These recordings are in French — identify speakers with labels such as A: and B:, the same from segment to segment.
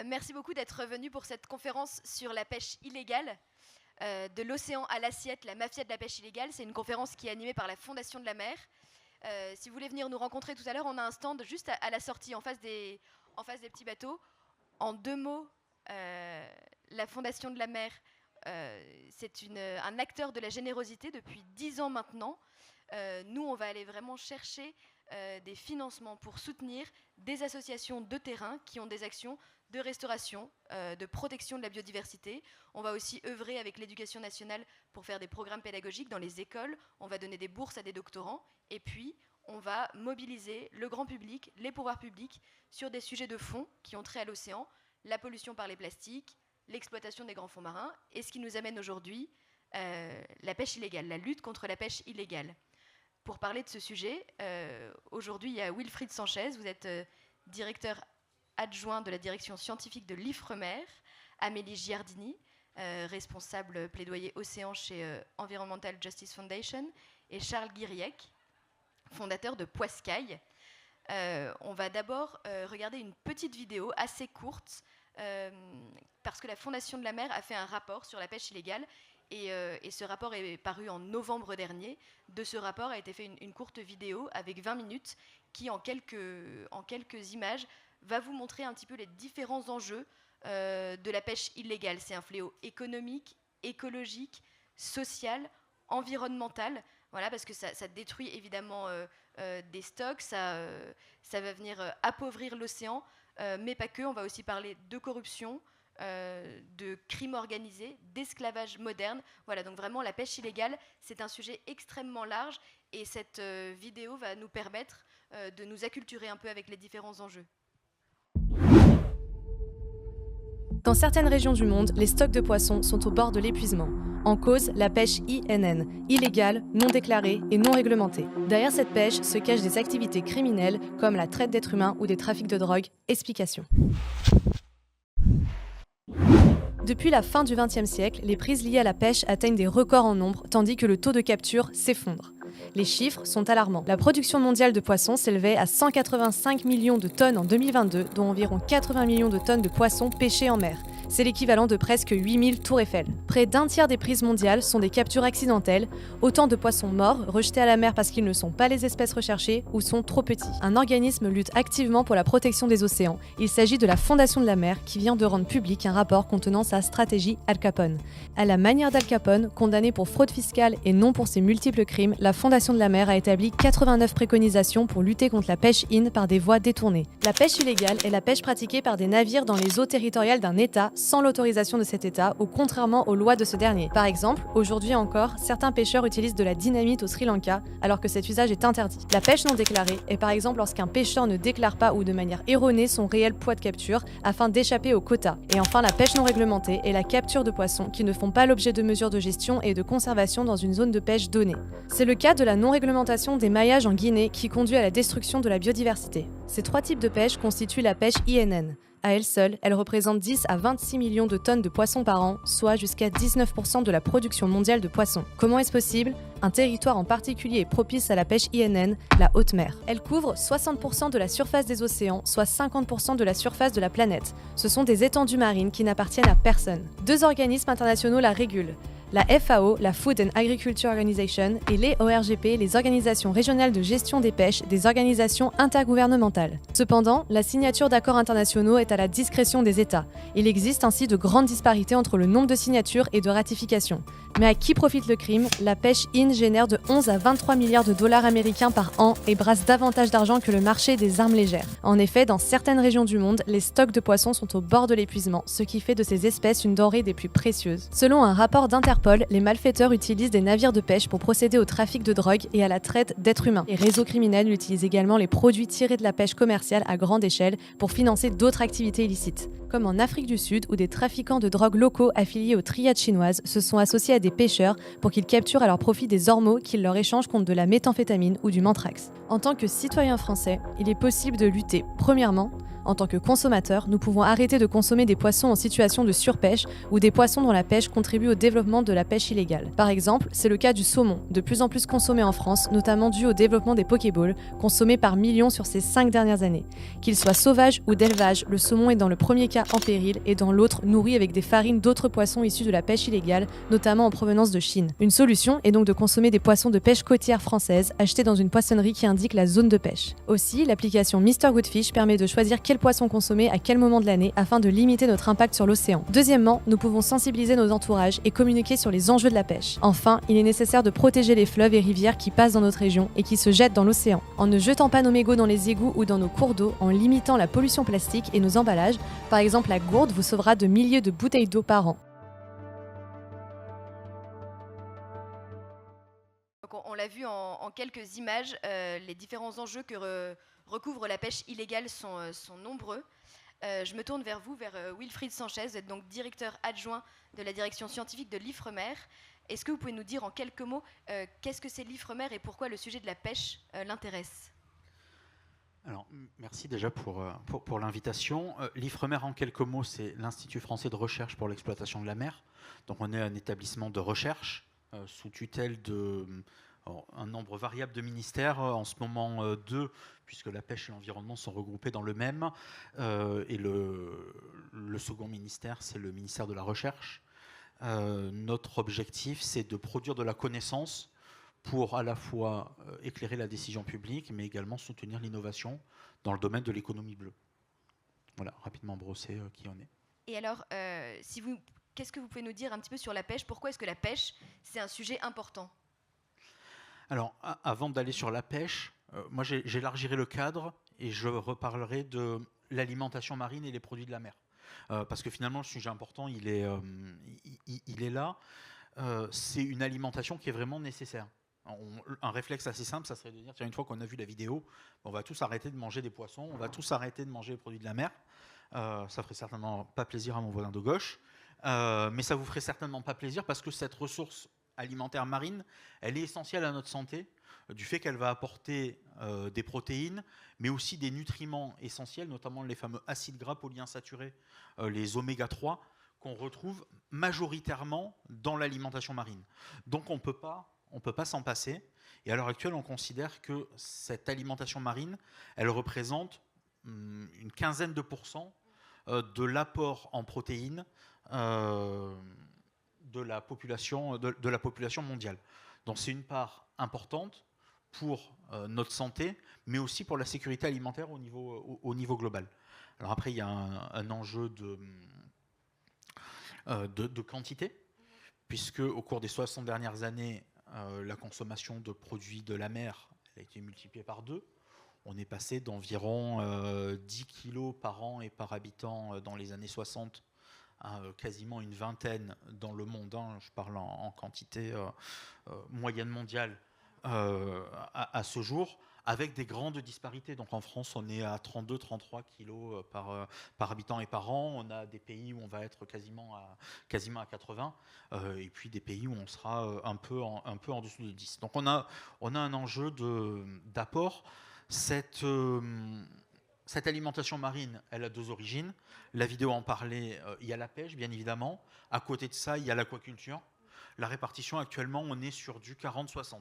A: Merci beaucoup d'être venu pour cette conférence sur la pêche illégale. De l'océan à l'assiette, la mafia de la pêche illégale. C'est une conférence qui est animée par la Fondation de la mer. Si vous voulez venir nous rencontrer tout à l'heure, on a un stand juste à la sortie, en face des petits bateaux. En 2 mots, la Fondation de la mer, c'est un acteur de la générosité depuis 10 ans maintenant. Nous, on va aller vraiment chercher des financements pour soutenir des associations de terrain qui ont des actions de restauration, de protection de la biodiversité. On va aussi œuvrer avec l'éducation nationale pour faire des programmes pédagogiques dans les écoles. On va donner des bourses à des doctorants. Et puis, on va mobiliser le grand public, les pouvoirs publics, sur des sujets de fond qui ont trait à l'océan, la pollution par les plastiques, l'exploitation des grands fonds marins, et ce qui nous amène aujourd'hui, la pêche illégale, la lutte contre la pêche illégale. Pour parler de ce sujet, aujourd'hui, il y a Wilfried Sanchez, vous êtes directeur adjoint de la direction scientifique de l'IFREMER, Amélie Giardini, responsable plaidoyer océan chez Environmental Justice Foundation, et Charles Guiriec, fondateur de Poiscaille. On va d'abord regarder une petite vidéo assez courte, parce que la Fondation de la mer a fait un rapport sur la pêche illégale, et ce rapport est paru en novembre dernier. De ce rapport a été fait une courte vidéo avec 20 minutes qui, en quelques images, va vous montrer un petit peu les différents enjeux de la pêche illégale. C'est un fléau économique, écologique, social, environnemental. Voilà, parce que ça détruit évidemment des stocks, ça va venir appauvrir l'océan, mais pas que. On va aussi parler de corruption, de crimes organisés, d'esclavage moderne. Voilà, donc vraiment la pêche illégale, c'est un sujet extrêmement large, et cette vidéo va nous permettre de nous acculturer un peu avec les différents enjeux.
B: Dans certaines régions du monde, les stocks de poissons sont au bord de l'épuisement. En cause, la pêche INN, illégale, non déclarée et non réglementée. Derrière cette pêche se cachent des activités criminelles comme la traite d'êtres humains ou des trafics de drogue. Explication. Depuis la fin du XXe siècle, les prises liées à la pêche atteignent des records en nombre, tandis que le taux de capture s'effondre. Les chiffres sont alarmants. La production mondiale de poissons s'élevait à 185 millions de tonnes en 2022, dont environ 80 millions de tonnes de poissons pêchés en mer. C'est l'équivalent de presque 8000 tours Eiffel. Près d'un tiers des prises mondiales sont des captures accidentelles, autant de poissons morts, rejetés à la mer parce qu'ils ne sont pas les espèces recherchées ou sont trop petits. Un organisme lutte activement pour la protection des océans. Il s'agit de la Fondation de la mer qui vient de rendre public un rapport contenant sa stratégie Al Capone. À la manière d'Al Capone, condamné pour fraude fiscale et non pour ses multiples crimes, la Fondation de la mer a établi 89 préconisations pour lutter contre la pêche par des voies détournées. La pêche illégale est la pêche pratiquée par des navires dans les eaux territoriales d'un État sans l'autorisation de cet État ou contrairement aux lois de ce dernier. Par exemple, aujourd'hui encore, certains pêcheurs utilisent de la dynamite au Sri Lanka alors que cet usage est interdit. La pêche non déclarée est par exemple lorsqu'un pêcheur ne déclare pas ou de manière erronée son réel poids de capture afin d'échapper aux quotas. Et enfin, la pêche non réglementée est la capture de poissons qui ne font pas l'objet de mesures de gestion et de conservation dans une zone de pêche donnée. C'est le cas de la non-réglementation des maillages en Guinée qui conduit à la destruction de la biodiversité. Ces 3 types de pêche constituent la pêche INN. À elle seule, elle représente 10 à 26 millions de tonnes de poissons par an, soit jusqu'à 19% de la production mondiale de poissons. Comment est-ce possible ? Un territoire en particulier est propice à la pêche INN, la haute mer. Elle couvre 60% de la surface des océans, soit 50% de la surface de la planète. Ce sont des étendues marines qui n'appartiennent à personne. 2 organismes internationaux la régulent. La FAO, la Food and Agriculture Organization, et les ORGP, les organisations régionales de gestion des pêches, des organisations intergouvernementales. Cependant, la signature d'accords internationaux est à la discrétion des États. Il existe ainsi de grandes disparités entre le nombre de signatures et de ratifications. Mais à qui profite le crime ? La pêche génère de 11 à 23 milliards de dollars américains par an et brasse davantage d'argent que le marché des armes légères. En effet, dans certaines régions du monde, les stocks de poissons sont au bord de l'épuisement, ce qui fait de ces espèces une denrée des plus précieuses. Selon un rapport d'Interpol, les malfaiteurs utilisent des navires de pêche pour procéder au trafic de drogue et à la traite d'êtres humains. Les réseaux criminels utilisent également les produits tirés de la pêche commerciale à grande échelle pour financer d'autres activités illicites. Comme en Afrique du Sud, où des trafiquants de drogue locaux affiliés aux triades chinoises se sont associés à des pêcheurs pour qu'ils capturent à leur profit des ormeaux qu'ils leur échangent contre de la méthamphétamine ou du manthrax. En tant que citoyen français, il est possible de lutter, premièrement, En tant que consommateurs, nous pouvons arrêter de consommer des poissons en situation de surpêche ou des poissons dont la pêche contribue au développement de la pêche illégale. Par exemple, c'est le cas du saumon, de plus en plus consommé en France, notamment dû au développement des Pokéballs, consommés par millions sur ces 5 dernières années. Qu'il soit sauvage ou d'élevage, le saumon est dans le premier cas en péril et dans l'autre nourri avec des farines d'autres poissons issus de la pêche illégale, notamment en provenance de Chine. Une solution est donc de consommer des poissons de pêche côtière française achetés dans une poissonnerie qui indique la zone de pêche. Aussi, l'application Mr Goodfish permet de choisir quel poisson consommer à quel moment de l'année afin de limiter notre impact sur l'océan. Deuxièmement, nous pouvons sensibiliser nos entourages et communiquer sur les enjeux de la pêche. Enfin, il est nécessaire de protéger les fleuves et rivières qui passent dans notre région et qui se jettent dans l'océan. En ne jetant pas nos mégots dans les égouts ou dans nos cours d'eau, en limitant la pollution plastique et nos emballages, par exemple la gourde vous sauvera de milliers de bouteilles d'eau par an.
A: Donc on l'a vu en quelques images, les différents enjeux que recouvre la pêche illégale sont nombreux. Je me tourne vers vous, vers Wilfried Sanchez, vous êtes donc directeur adjoint de la direction scientifique de l'Ifremer. Est-ce que vous pouvez nous dire en quelques mots qu'est-ce que c'est l'Ifremer et pourquoi le sujet de la pêche l'intéresse ?
C: Alors, merci déjà pour l'invitation. L'Ifremer, en quelques mots, c'est l'Institut français de recherche pour l'exploitation de la mer. Donc, on est un établissement de recherche sous tutelle un nombre variable de ministères, en ce moment 2, puisque la pêche et l'environnement sont regroupés dans le même. Et le second ministère, c'est le ministère de la Recherche. Notre objectif, c'est de produire de la connaissance pour à la fois éclairer la décision publique, mais également soutenir l'innovation dans le domaine de l'économie bleue. Voilà, rapidement brossé qui on est.
A: Et alors, qu'est-ce que vous pouvez nous dire un petit peu sur la pêche ? Pourquoi est-ce que la pêche, c'est un sujet important ?
C: Alors, avant d'aller sur la pêche, moi j'élargirai le cadre et je reparlerai de l'alimentation marine et les produits de la mer. Parce que finalement, le sujet important, il est là. C'est une alimentation qui est vraiment nécessaire. Un réflexe assez simple, ça serait de dire, tiens, une fois qu'on a vu la vidéo, on va tous arrêter de manger des poissons, on va tous arrêter de manger les produits de la mer. Ça ferait certainement pas plaisir à mon voisin de gauche, mais ça vous ferait certainement pas plaisir parce que cette ressource alimentaire marine, elle est essentielle à notre santé, du fait qu'elle va apporter des protéines, mais aussi des nutriments essentiels, notamment les fameux acides gras polyinsaturés, les oméga 3, qu'on retrouve majoritairement dans l'alimentation marine. Donc on peut pas s'en passer. Et à l'heure actuelle, on considère que cette alimentation marine, elle représente une quinzaine de pourcents de l'apport en protéines de la population mondiale. Donc c'est une part importante pour notre santé, mais aussi pour la sécurité alimentaire au niveau global. Alors après, il y a un enjeu de quantité, puisque au cours des 60 dernières années, la consommation de produits de la mer a été multipliée par 2. On est passé d'environ 10 kilos par an et par habitant dans les années 60 à quasiment une vingtaine dans le monde. Je parle en quantité moyenne mondiale à ce jour, avec des grandes disparités. Donc en France, on est à 32-33 kilos par habitant et par an. On a des pays où on va être quasiment à 80, et puis des pays où on sera un peu en dessous de 10. Donc on a un enjeu d'apport. Cette alimentation marine, elle a 2 origines. La vidéo en parlait, il y a la pêche, bien évidemment. À côté de ça, il y a l'aquaculture. La répartition, actuellement, on est sur du 40-60.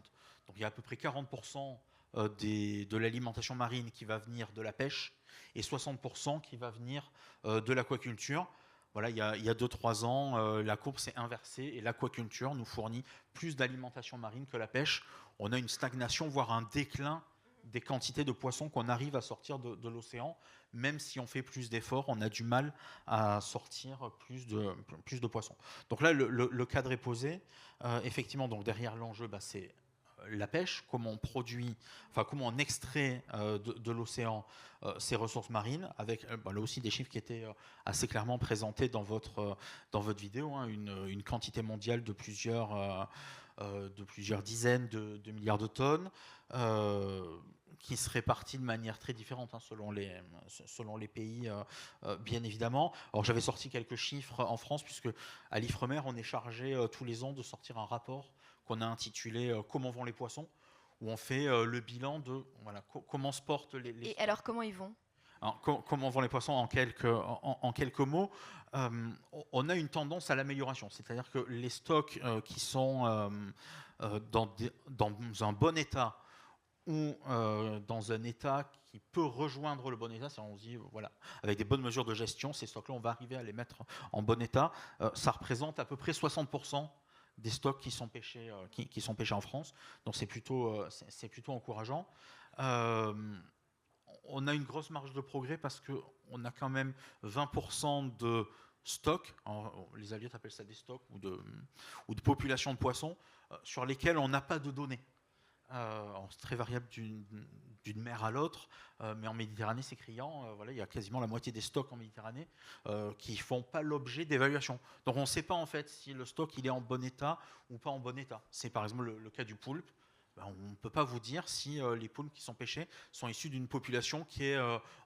C: Donc il y a à peu près 40% de l'alimentation marine qui va venir de la pêche et 60% qui va venir de l'aquaculture. Voilà, il y a 2-3 ans, la courbe s'est inversée et l'aquaculture nous fournit plus d'alimentation marine que la pêche. On a une stagnation, voire un déclin des quantités de poissons qu'on arrive à sortir de l'océan. Même si on fait plus d'efforts, on a du mal à sortir plus de poissons. Donc là, le cadre est posé. Effectivement, donc derrière l'enjeu, c'est la pêche, comment on extrait de l'océan ces ressources marines, avec là aussi des chiffres qui étaient assez clairement présentés dans votre vidéo, une quantité mondiale de plusieurs dizaines de milliards de tonnes, qui se répartit de manière très différente selon les pays, bien évidemment. Alors j'avais sorti quelques chiffres en France, puisque à l'Ifremer, on est chargé tous les ans de sortir un rapport qu'on a intitulé « Comment vont les poissons ?», où on fait le bilan de comment se portent les...
A: Et alors, comment ils vont ?
C: Alors, comment vont les poissons en quelques mots? On a une tendance à l'amélioration, c'est-à-dire que les stocks qui sont dans un bon état ou dans un état qui peut rejoindre le bon état, si on se dit, voilà, avec des bonnes mesures de gestion, ces stocks-là, on va arriver à les mettre en bon état. Ça représente à peu près 60% des stocks qui sont pêchés en France, donc c'est plutôt encourageant. On a une grosse marge de progrès parce qu'on a quand même 20% de stocks, les alliés appellent ça des stocks, ou de population de poissons, sur lesquels on n'a pas de données. C'est très variable d'une mer à l'autre, mais en Méditerranée, c'est criant. Voilà, il y a quasiment la moitié des stocks en Méditerranée qui ne font pas l'objet d'évaluation. Donc on ne sait pas en fait si le stock il est en bon état ou pas en bon état. C'est par exemple le cas du poulpe. On ne peut pas vous dire si les poulpes qui sont pêchés sont issus d'une population qui est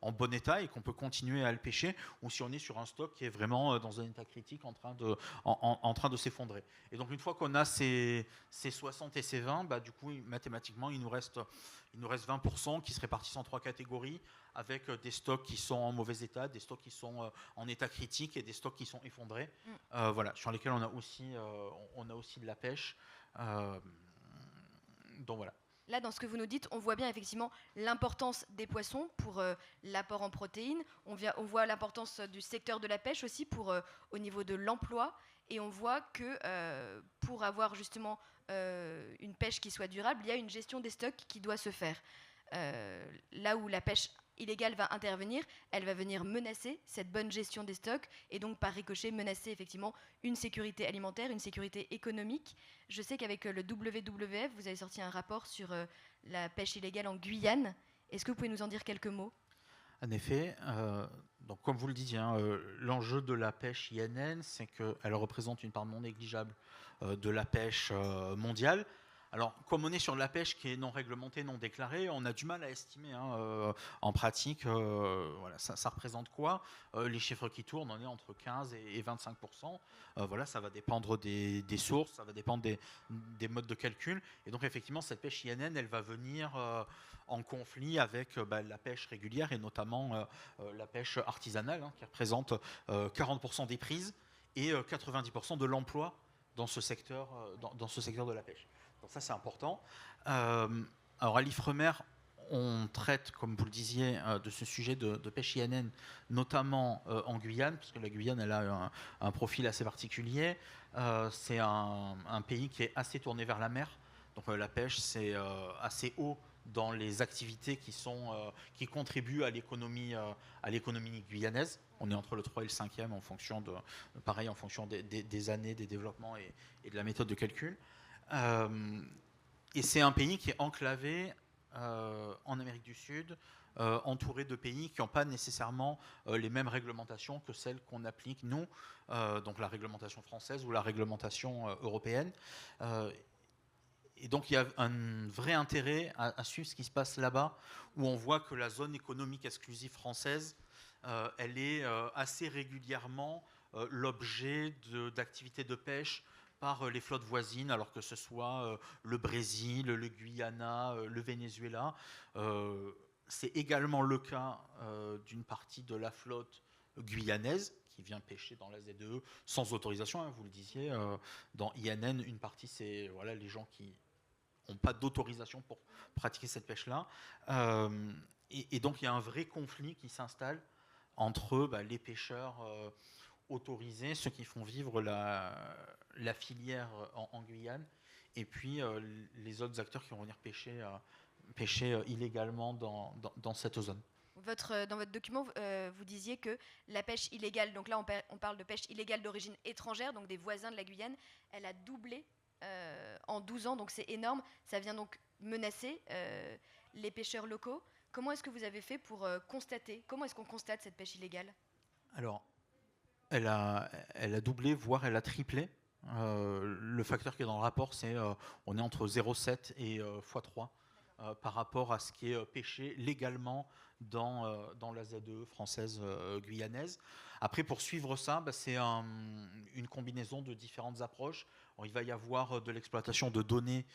C: en bon état et qu'on peut continuer à le pêcher, ou si on est sur un stock qui est vraiment dans un état critique en train de s'effondrer. Et donc une fois qu'on a ces 60 et ces 20, du coup mathématiquement il nous reste 20% qui se répartissent en 3 catégories, avec des stocks qui sont en mauvais état, des stocks qui sont en état critique et des stocks qui sont effondrés, voilà, sur lesquels on a aussi de la pêche. Donc voilà.
A: Là, dans ce que vous nous dites, on voit bien effectivement l'importance des poissons pour l'apport en protéines. On voit l'importance du secteur de la pêche aussi au niveau de l'emploi. Et on voit que pour avoir justement une pêche qui soit durable, il y a une gestion des stocks qui doit se faire. Là où la pêche illégale va intervenir, elle va venir menacer cette bonne gestion des stocks et donc par ricochet menacer effectivement une sécurité alimentaire, une sécurité économique. Je sais qu'avec le WWF, vous avez sorti un rapport sur la pêche illégale en Guyane. Est-ce que vous pouvez nous en dire quelques mots ?
C: En effet, donc comme vous le disiez, l'enjeu de la pêche INN, c'est qu'elle représente une part non négligeable de la pêche mondiale. Alors, comme on est sur de la pêche qui est non réglementée, non déclarée, on a du mal à estimer en pratique. Voilà, ça représente quoi ? Les chiffres qui tournent, on est entre 15 et 25%. Voilà, ça va dépendre des sources, ça va dépendre des modes de calcul. Et donc, effectivement, cette pêche INN, elle va venir en conflit avec la pêche régulière et notamment la pêche artisanale, qui représente 40% des prises et 90% de l'emploi dans ce secteur de la pêche. Donc ça, c'est important. Alors à l'Ifremer, on traite, comme vous le disiez, de ce sujet de pêche INN, notamment en Guyane, parce que la Guyane, elle a un profil assez particulier. C'est un pays qui est assez tourné vers la mer. Donc la pêche, c'est assez haut dans les activités qui contribuent à l'économie guyanaise. On est entre le 3 et le 5e en fonction des années, des développements et de la méthode de calcul. Et c'est un pays qui est enclavé en Amérique du Sud, entouré de pays qui n'ont pas nécessairement les mêmes réglementations que celles qu'on applique nous, donc la réglementation française ou la réglementation européenne. Et donc il y a un vrai intérêt à suivre ce qui se passe là-bas, où on voit que la zone économique exclusive française, elle est assez régulièrement l'objet d'activités de pêche par les flottes voisines, alors que ce soit le Brésil, le Guyana, le Venezuela. C'est également le cas d'une partie de la flotte guyanaise qui vient pêcher dans la ZEE sans autorisation, vous le disiez. Dans INN, une partie, c'est les gens qui n'ont pas d'autorisation pour pratiquer cette pêche-là. Et donc, il y a un vrai conflit qui s'installe entre les pêcheurs autorisés, ceux qui font vivre la filière en Guyane, et puis les autres acteurs qui vont venir pêcher illégalement dans cette zone.
A: Dans votre document, vous disiez que la pêche illégale, donc là on parle de pêche illégale d'origine étrangère, donc des voisins de la Guyane, elle a doublé en 12 ans, donc c'est énorme. Ça vient donc menacer les pêcheurs locaux. Comment est-ce que vous avez fait pour comment est-ce qu'on constate cette pêche illégale ?
C: Alors, elle a doublé, voire elle a triplé. Le facteur qui est dans le rapport, c'est on est entre 0,7 et x3 par rapport à ce qui est pêché légalement dans la ZEE française guyanaise. Après, pour suivre ça, c'est une combinaison de différentes approches. Alors, il va y avoir de l'exploitation de données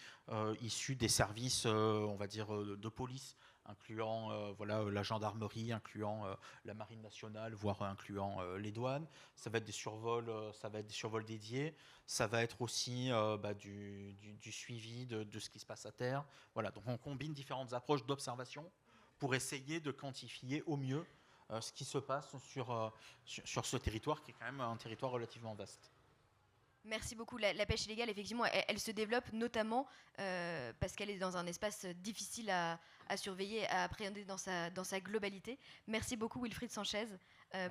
C: issues des services, on va dire, de police incluant la gendarmerie, incluant la marine nationale, voire incluant les douanes. Ça va être des survols dédiés. Ça va être aussi du suivi de ce qui se passe à terre. Voilà, donc on combine différentes approches d'observation pour essayer de quantifier au mieux ce qui se passe sur ce territoire qui est quand même un territoire relativement vaste.
A: Merci beaucoup. La pêche illégale, effectivement, elle se développe notamment parce qu'elle est dans un espace difficile à surveiller, à appréhender dans sa globalité. Merci beaucoup Wilfried Sanchez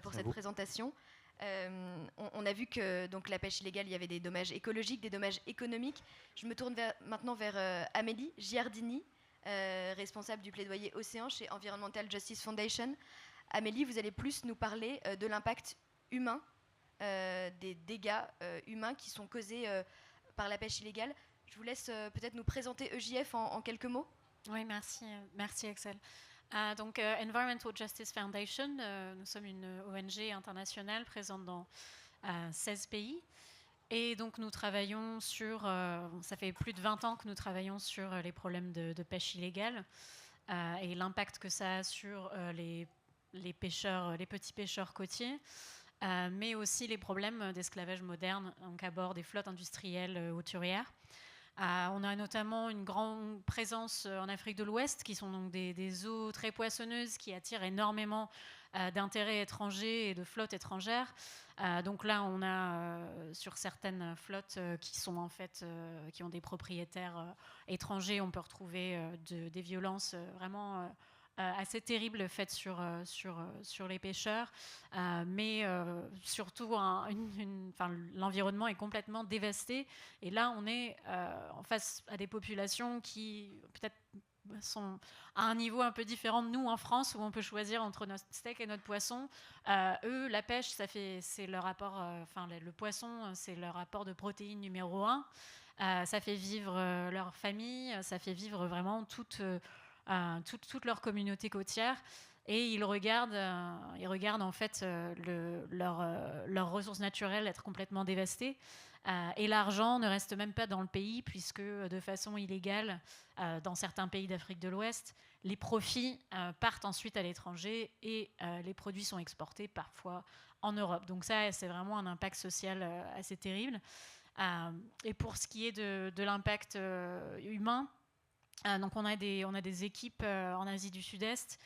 A: pour cette présentation. On a vu que donc, la pêche illégale, il y avait des dommages écologiques, des dommages économiques. Je me tourne maintenant vers Amélie Giardini, responsable du plaidoyer Océan chez Environmental Justice Foundation. Amélie, vous allez plus nous parler de l'impact humain, des dégâts humains qui sont causés par la pêche illégale. Je vous laisse peut-être nous présenter EJF en quelques mots.
D: Oui, merci Axel. Donc, Environmental Justice Foundation, nous sommes une ONG internationale présente dans 16 pays. Et donc, nous travaillons ça fait plus de 20 ans que nous travaillons sur les problèmes de pêche illégale et l'impact que ça a sur les petits pêcheurs côtiers. Mais aussi les problèmes d'esclavage moderne donc à bord des flottes industrielles hauturières. On a notamment une grande présence en Afrique de l'Ouest, qui sont donc des eaux très poissonneuses qui attirent énormément d'intérêts étrangers et de flottes étrangères. Donc là, on a sur certaines flottes qui ont des propriétaires étrangers, on peut retrouver des violences vraiment assez terribles faites sur les pêcheurs, mais surtout l'environnement est complètement dévasté. Et là, on est en face à des populations qui peut-être sont à un niveau un peu différent de nous en France, où on peut choisir entre notre steak et notre poisson. Eux, la pêche, c'est leur apport. Le poisson, c'est leur apport de protéines numéro 1. Ça fait vivre leur famille, ça fait vivre vraiment toute leur communauté côtière, et ils regardent en fait leurs ressources naturelles être complètement dévastées, et l'argent ne reste même pas dans le pays, puisque de façon illégale, dans certains pays d'Afrique de l'Ouest, les profits partent ensuite à l'étranger et les produits sont exportés parfois en Europe. Donc ça, c'est vraiment un impact social assez terrible. Et pour ce qui est de l'impact humain, donc on a des équipes en Asie du Sud-Est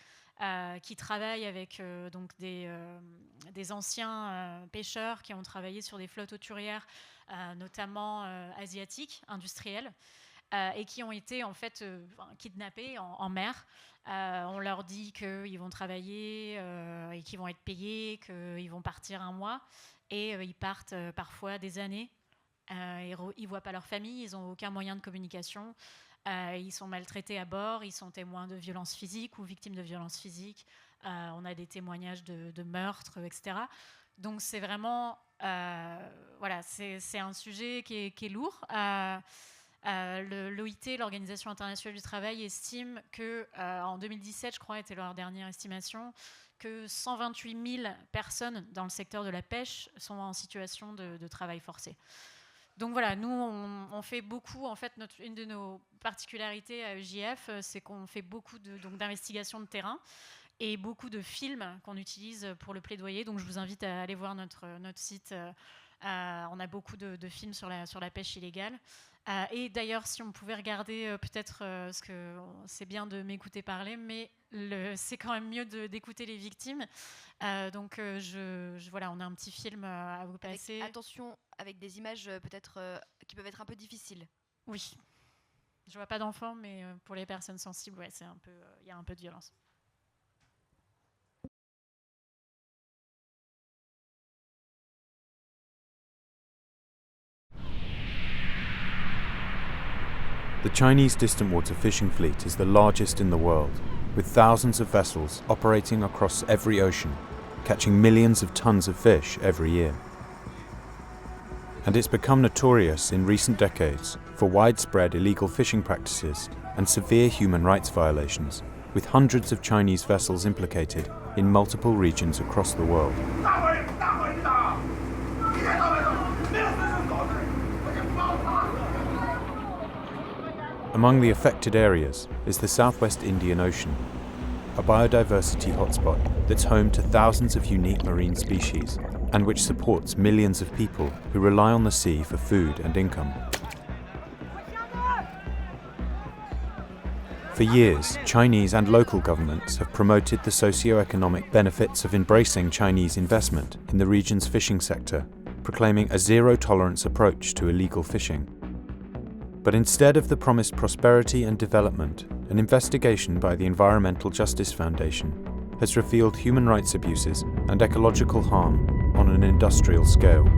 D: qui travaillent avec des anciens pêcheurs qui ont travaillé sur des flottes hauturières, notamment asiatiques, industrielles, et qui ont été en fait kidnappés en mer. On leur dit qu'ils vont travailler et qu'ils vont être payés, qu'ils vont partir un mois, et ils partent parfois des années. Ils ne voient pas leur famille, ils n'ont aucun moyen de communication. Ils sont maltraités à bord, ils sont témoins de violences physiques ou victimes de violences physiques. On a des témoignages de meurtres, etc. Donc c'est vraiment, c'est un sujet qui est lourd. L'OIT, l'Organisation internationale du travail, estime que en 2017, je crois, était leur dernière estimation, que 128 000 personnes dans le secteur de la pêche sont en situation de travail forcé. Donc voilà, nous, on fait beaucoup. En fait, une de nos particularités à EJF, c'est qu'on fait beaucoup d'investigations de terrain et beaucoup de films qu'on utilise pour le plaidoyer. Donc je vous invite à aller voir notre site. On a beaucoup de films sur la pêche illégale. Et d'ailleurs, si on pouvait regarder peut-être, parce que c'est bien de m'écouter parler, mais c'est quand même mieux d'écouter les victimes. Donc, on a un petit film à vous passer.
A: Attention, avec des images peut-être qui peuvent être un peu difficiles.
D: Oui. Je vois pas d'enfants, mais pour les personnes sensibles, ouais, il y a un peu de violence.
E: The Chinese distant water fishing fleet is the largest in the world, with thousands of vessels operating across every ocean, catching millions of tons of fish every year. And it's become notorious in recent decades for widespread illegal fishing practices and severe human rights violations, with hundreds of Chinese vessels implicated in multiple regions across the world. Among the affected areas is the Southwest Indian Ocean, a biodiversity hotspot that's home to thousands of unique marine species and which supports millions of people who rely on the sea for food and income. For years, Chinese and local governments have promoted the socio-economic benefits of embracing Chinese investment in the region's fishing sector, proclaiming a zero-tolerance approach to illegal fishing. But instead of the promised prosperity and development, an investigation by the Environmental Justice Foundation has revealed human rights abuses and ecological harm on an industrial scale.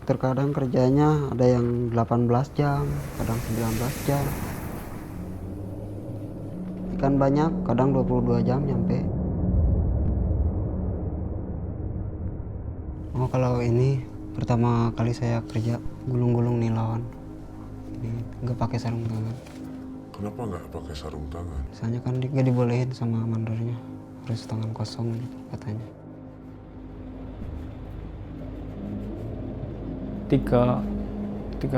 F: Terkadang kerjanya ada yang 18 jam, kadang 19 jam. Ikan banyak, kadang 22 jam nyampe. Oh, kalau ini pertama kali saya kerja gulung-gulung nilon. Ini nggak pakai sarung tangan.
G: Kenapa nggak pakai sarung tangan?
F: Soalnya kan nggak dibolehin sama mandornya, harus tangan kosong gitu katanya.
H: Tiga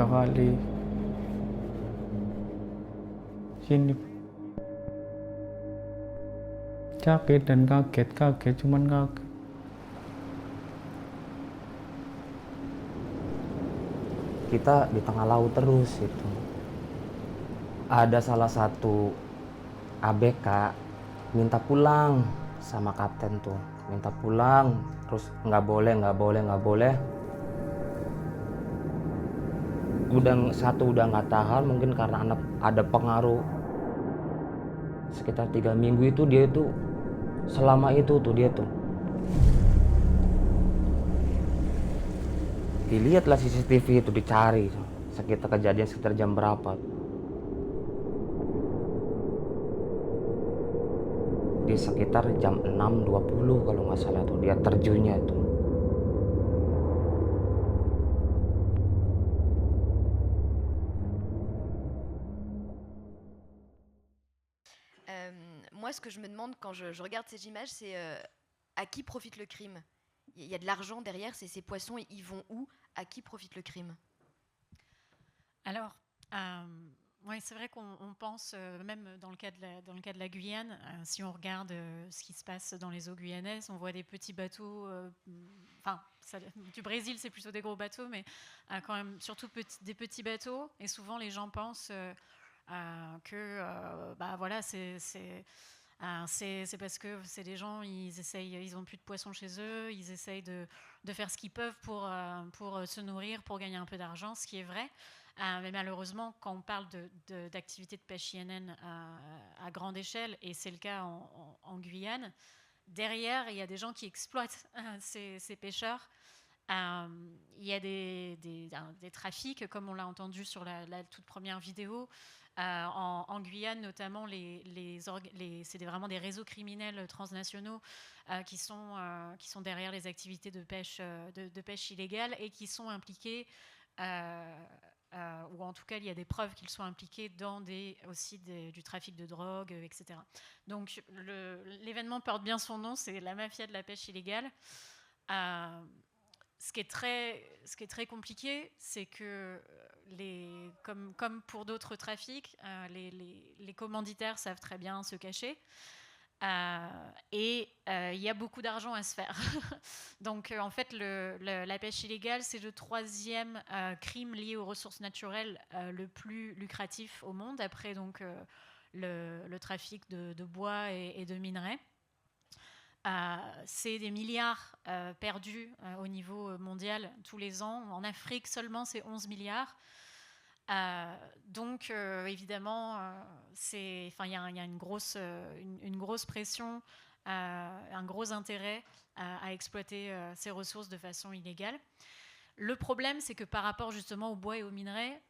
H: kali sini sakit dan kaget cuman kaget.
I: Kita di tengah laut terus itu. Ada salah satu ABK minta pulang sama kapten tuh, minta pulang terus nggak boleh. Udah nggak tahan, mungkin karena ada pengaruh. Sekitar 3 minggu itu dia itu selama itu tuh dia tuh dilihatlah CCTV itu, dicari sekitar kejadian sekitar jam berapa. Di sekitar jam 6.20 kalau nggak salah tuh dia terjunnya itu.
A: Moi, ce que je me demande quand je regarde ces images, c'est à qui profite le crime. Il y a de l'argent derrière, ces poissons, ils vont où? À qui profite le crime?
D: Alors, oui, c'est vrai qu'on pense, même dans le cas de la Guyane, si on regarde ce qui se passe dans les eaux guyanaises, on voit des petits bateaux, du Brésil, c'est plutôt des gros bateaux, mais quand même, surtout des petits bateaux, et souvent les gens pensent c'est parce que c'est des gens, ils ont plus de poissons chez eux, ils essayent de faire ce qu'ils peuvent pour se nourrir, pour gagner un peu d'argent, ce qui est vrai. Mais malheureusement, quand on parle d'activités de pêche INN à grande échelle, et c'est le cas en Guyane, derrière, il y a des gens qui exploitent ces pêcheurs. Il y a des trafics, comme on l'a entendu sur la toute première vidéo. En Guyane, notamment, c'est vraiment des réseaux criminels transnationaux qui sont derrière les activités de pêche illégale et qui sont impliqués, ou en tout cas, il y a des preuves qu'ils sont impliqués dans du trafic de drogue, etc. Donc, l'événement porte bien son nom, c'est la mafia de la pêche illégale. Ce qui est très compliqué, c'est que, comme pour d'autres trafics, les commanditaires savent très bien se cacher. Et il y a beaucoup d'argent à se faire. Donc, en fait, la pêche illégale, c'est le 3e crime lié aux ressources naturelles le plus lucratif au monde, après donc, le trafic de bois et de minerais. C'est des milliards perdus au niveau mondial tous les ans. En Afrique seulement, c'est 11 milliards. Donc, évidemment, il y a une grosse pression, un gros intérêt à exploiter ces ressources de façon illégale. Le problème, c'est que par rapport justement au bois et aux minerais,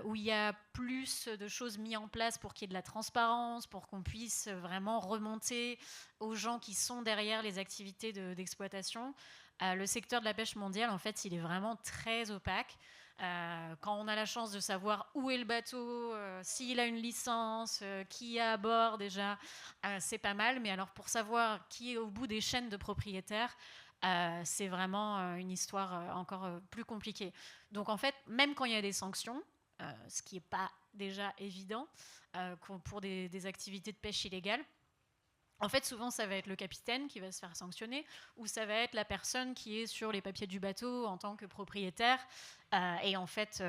D: où il y a plus de choses mises en place pour qu'il y ait de la transparence, pour qu'on puisse vraiment remonter aux gens qui sont derrière les activités d'exploitation. Le secteur de la pêche mondiale, en fait, il est vraiment très opaque. Quand on a la chance de savoir où est le bateau, s'il a une licence, qui est à bord déjà, c'est pas mal. Mais alors pour savoir qui est au bout des chaînes de propriétaires, c'est vraiment une histoire encore plus compliquée. Donc en fait, même quand il y a des sanctions, ce qui n'est pas déjà évident pour des activités de pêche illégales, en fait, souvent, ça va être le capitaine qui va se faire sanctionner, ou ça va être la personne qui est sur les papiers du bateau en tant que propriétaire. Et en fait,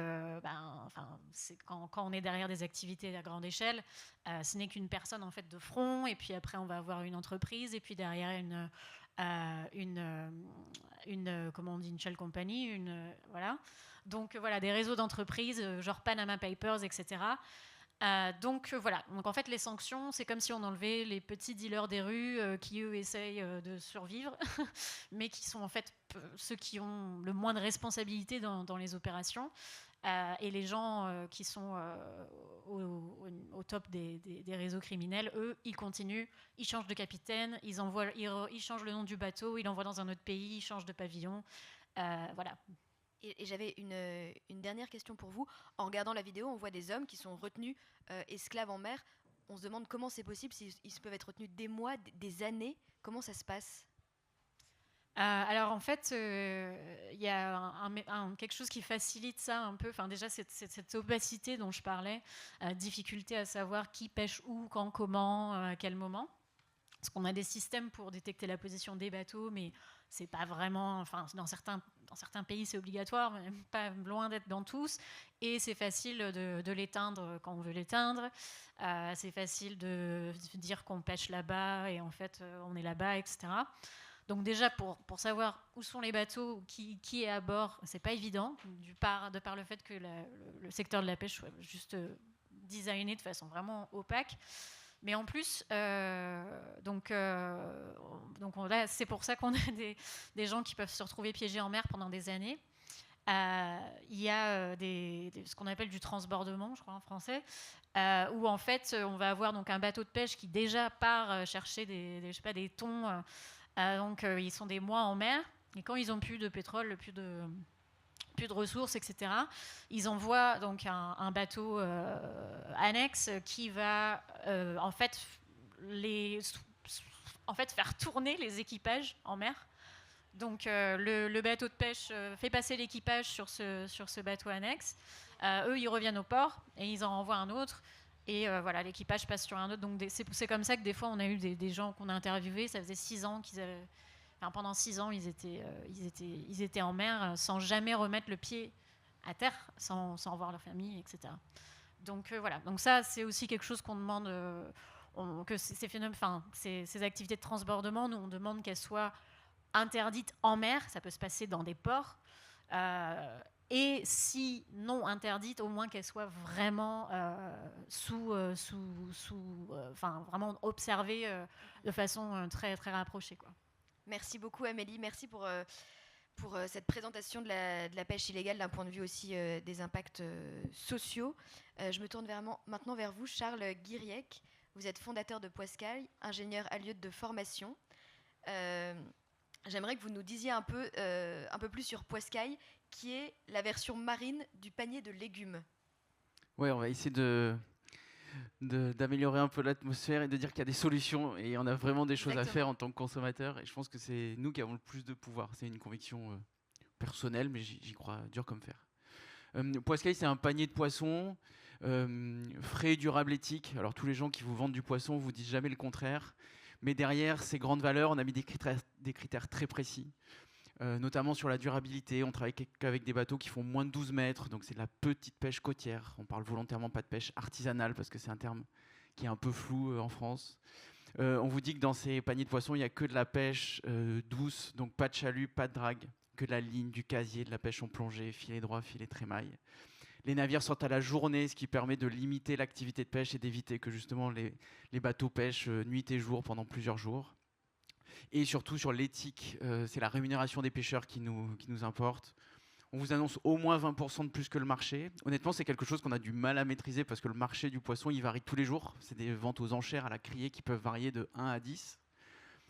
D: quand on est derrière des activités à grande échelle, ce n'est qu'une personne en fait de front. Et puis après, on va avoir une entreprise, et puis derrière comment on dit, une shell company, voilà. Donc voilà, des réseaux d'entreprises, genre Panama Papers, etc. Donc voilà, donc en fait les sanctions, c'est comme si on enlevait les petits dealers des rues qui eux essayent de survivre, mais qui sont en fait ceux qui ont le moins de responsabilité dans les opérations, et les gens qui sont au top des réseaux criminels, eux, ils continuent, ils changent de capitaine, ils changent le nom du bateau, ils l'envoient dans un autre pays, ils changent de pavillon, voilà.
A: Et j'avais une dernière question pour vous. En regardant la vidéo, on voit des hommes qui sont retenus esclaves en mer. On se demande comment c'est possible, s'ils peuvent être retenus des mois, des années. Comment ça se passe ?
D: Alors en fait, il y a quelque chose qui facilite ça un peu. Enfin, déjà, cette opacité dont je parlais, difficulté à savoir qui pêche où, quand, comment, à quel moment. Parce qu'on a des systèmes pour détecter la position des bateaux, mais c'est pas vraiment. Enfin, dans certains pays, c'est obligatoire, mais pas loin d'être dans tous. Et c'est facile de l'éteindre quand on veut l'éteindre. C'est facile de dire qu'on pêche là-bas et en fait, on est là-bas, etc. Donc déjà, pour savoir où sont les bateaux, qui est à bord, c'est pas évident, de par le fait que le secteur de la pêche soit juste designé de façon vraiment opaque. Mais en plus, donc là, c'est pour ça qu'on a des gens qui peuvent se retrouver piégés en mer pendant des années. Il y a ce qu'on appelle du transbordement, je crois en français, où en fait, on va avoir donc un bateau de pêche qui déjà part chercher des thons. Donc ils sont des mois en mer, et quand ils n'ont plus de pétrole, plus de ressources, etc., ils envoient donc un bateau annexe qui va en fait faire tourner les équipages en mer. Donc le bateau de pêche fait passer l'équipage sur ce bateau annexe. Eux, ils reviennent au port et ils en renvoient un autre. Et voilà, l'équipage passe sur un autre. Donc c'est comme ça que des fois, on a eu des gens qu'on a interviewés. Ça faisait 6 ans qu'ils avaient... Enfin, pendant 6 ans, ils étaient en mer sans jamais remettre le pied à terre, sans voir leur famille, etc. Donc voilà. Donc ça, c'est aussi quelque chose qu'on demande... que ces activités de transbordement, nous, on demande qu'elles soient interdites en mer. Ça peut se passer dans des ports. Et si non interdite, au moins qu'elle soit vraiment vraiment observée de façon très, très rapprochée, quoi.
A: Merci beaucoup Amélie, merci pour cette présentation de la pêche illégale d'un point de vue aussi des impacts sociaux. Je me tourne maintenant vers vous, Charles Guiriec. Vous êtes fondateur de Poiscaille, ingénieur à Lyotte de formation. J'aimerais que vous nous disiez un peu plus sur Poiscaille, qui est la version marine du panier de légumes.
J: Ouais, on va essayer d'améliorer un peu l'atmosphère et de dire qu'il y a des solutions et on a vraiment des choses à faire en tant que consommateur. Et je pense que c'est nous qui avons le plus de pouvoir. C'est une conviction personnelle, mais j'y crois dur comme fer. Poiscaille, c'est un panier de poissons frais, durable, éthique. Alors tous les gens qui vous vendent du poisson vous disent jamais le contraire. Mais derrière ces grandes valeurs, on a mis des critères très précis. Notamment sur la durabilité, on travaille avec des bateaux qui font moins de 12 mètres, donc c'est de la petite pêche côtière. On parle volontairement pas de pêche artisanale parce que c'est un terme qui est un peu flou en France. On vous dit que dans ces paniers de poissons, il n'y a que de la pêche douce, donc pas de chalut, pas de drague, que de la ligne, du casier, de la pêche en plongée, filet droit, filet trémaille. Les navires sortent à la journée, ce qui permet de limiter l'activité de pêche et d'éviter que justement les bateaux pêchent nuit et jour pendant plusieurs jours. Et surtout sur l'éthique, c'est la rémunération des pêcheurs qui nous importe. On vous annonce au moins 20% de plus que le marché. Honnêtement, c'est quelque chose qu'on a du mal à maîtriser parce que le marché du poisson, il varie tous les jours. C'est des ventes aux enchères à la criée qui peuvent varier de 1 à 10.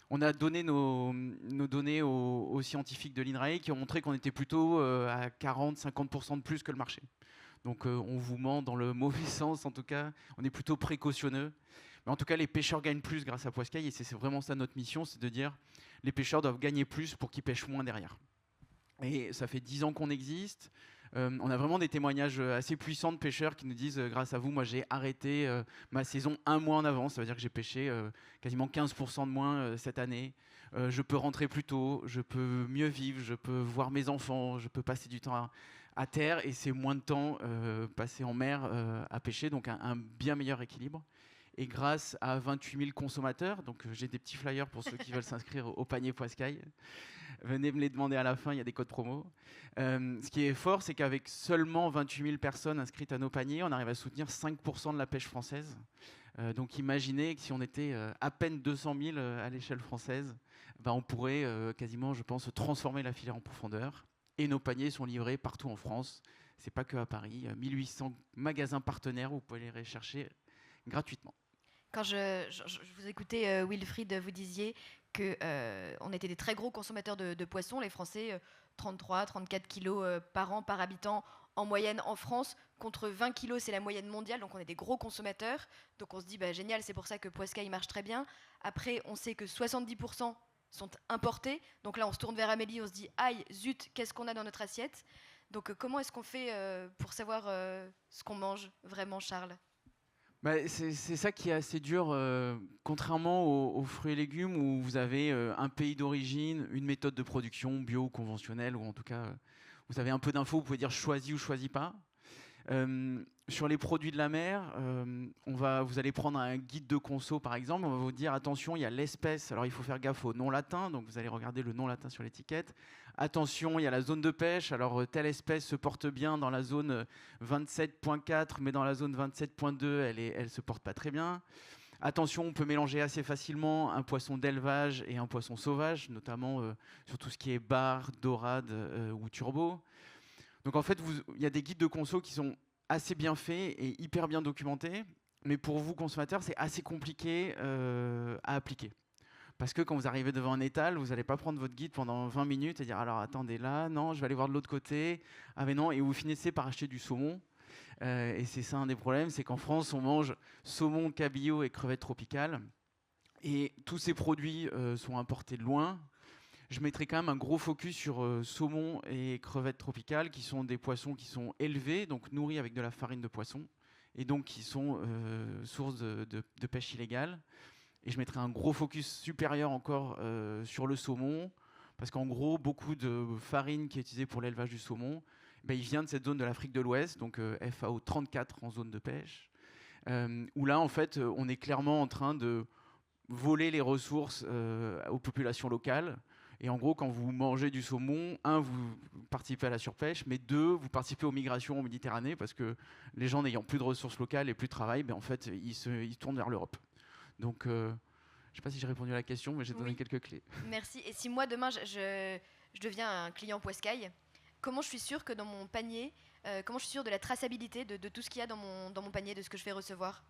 J: On a donné nos données aux scientifiques de l'INRAE qui ont montré qu'on était plutôt à 40-50% de plus que le marché. Donc on vous ment dans le mauvais sens, en tout cas. On est plutôt précautionneux. Mais en tout cas, les pêcheurs gagnent plus grâce à Poiscaille et c'est vraiment ça notre mission, c'est de dire les pêcheurs doivent gagner plus pour qu'ils pêchent moins derrière. Et ça fait 10 ans qu'on existe. On a vraiment des témoignages assez puissants de pêcheurs qui nous disent grâce à vous, moi j'ai arrêté ma saison 1 mois en avance. Ça veut dire que j'ai pêché quasiment 15% de moins cette année. Je peux rentrer plus tôt, je peux mieux vivre, je peux voir mes enfants, je peux passer du temps à terre et c'est moins de temps passé en mer à pêcher, donc un bien meilleur équilibre. Et grâce à 28 000 consommateurs, donc j'ai des petits flyers pour ceux qui veulent s'inscrire au panier Poiscaille. Venez me les demander à la fin, il y a des codes promo. Ce qui est fort, c'est qu'avec seulement 28 000 personnes inscrites à nos paniers, on arrive à soutenir 5% de la pêche française. Donc imaginez que si on était à peine 200 000 à l'échelle française, on pourrait quasiment, je pense, transformer la filière en profondeur. Et nos paniers sont livrés partout en France. C'est pas que à Paris. 1800 magasins partenaires, vous pouvez les rechercher gratuitement.
A: Quand je vous écoutais, Wilfried, vous disiez qu'on était des très gros consommateurs de poissons, les Français, 33, 34 kilos par an, par habitant, en moyenne en France, contre 20 kilos, c'est la moyenne mondiale, donc on est des gros consommateurs. Donc on se dit, génial, c'est pour ça que Poiscaille marche très bien. Après, on sait que 70% sont importés. Donc là, on se tourne vers Amélie, on se dit, aïe, zut, qu'est-ce qu'on a dans notre assiette? Donc comment est-ce qu'on fait pour savoir ce qu'on mange vraiment, Charles?
J: C'est ça qui est assez dur, contrairement aux fruits et légumes où vous avez un pays d'origine, une méthode de production, bio ou conventionnelle, ou en tout cas, vous avez un peu d'infos, vous pouvez dire choisi ou choisi pas. Sur les produits de la mer, vous allez prendre un guide de conso par exemple, on va vous dire attention, il y a l'espèce, alors il faut faire gaffe au nom latin, donc vous allez regarder le nom latin sur l'étiquette. Attention, il y a la zone de pêche, alors telle espèce se porte bien dans la zone 27.4, mais dans la zone 27.2, elle se porte pas très bien. Attention, on peut mélanger assez facilement un poisson d'élevage et un poisson sauvage, notamment sur tout ce qui est bar, dorade ou turbo. Donc en fait, il y a des guides de conso qui sont assez bien faits et hyper bien documentés, mais pour vous consommateurs, c'est assez compliqué à appliquer. Parce que quand vous arrivez devant un étal, vous n'allez pas prendre votre guide pendant 20 minutes et dire alors attendez là, non, je vais aller voir de l'autre côté, ah mais non, et vous finissez par acheter du saumon. Et c'est ça un des problèmes, c'est qu'en France, on mange saumon, cabillaud et crevettes tropicales. Et tous ces produits sont importés de loin. Je mettrai quand même un gros focus sur saumon et crevettes tropicales, qui sont des poissons qui sont élevés, donc nourris avec de la farine de poisson, et donc qui sont source de pêche illégale. Et je mettrai un gros focus supérieur encore sur le saumon, parce qu'en gros, beaucoup de farine qui est utilisée pour l'élevage du saumon, il vient de cette zone de l'Afrique de l'Ouest, donc FAO 34 en zone de pêche, où là, en fait, on est clairement en train de voler les ressources aux populations locales. Et en gros, quand vous mangez du saumon, vous participez à la surpêche, mais 2, vous participez aux migrations en Méditerranée, parce que les gens n'ayant plus de ressources locales et plus de travail, en fait, ils se tournent vers l'Europe. Donc, je ne sais pas si j'ai répondu à la question, mais j'ai donné quelques clés.
A: Merci. Et si moi, demain, je deviens un client Poiscaille, comment je suis sûre que dans mon panier, comment je suis sûre de la traçabilité de tout ce qu'il y a dans mon panier, de ce que je vais recevoir?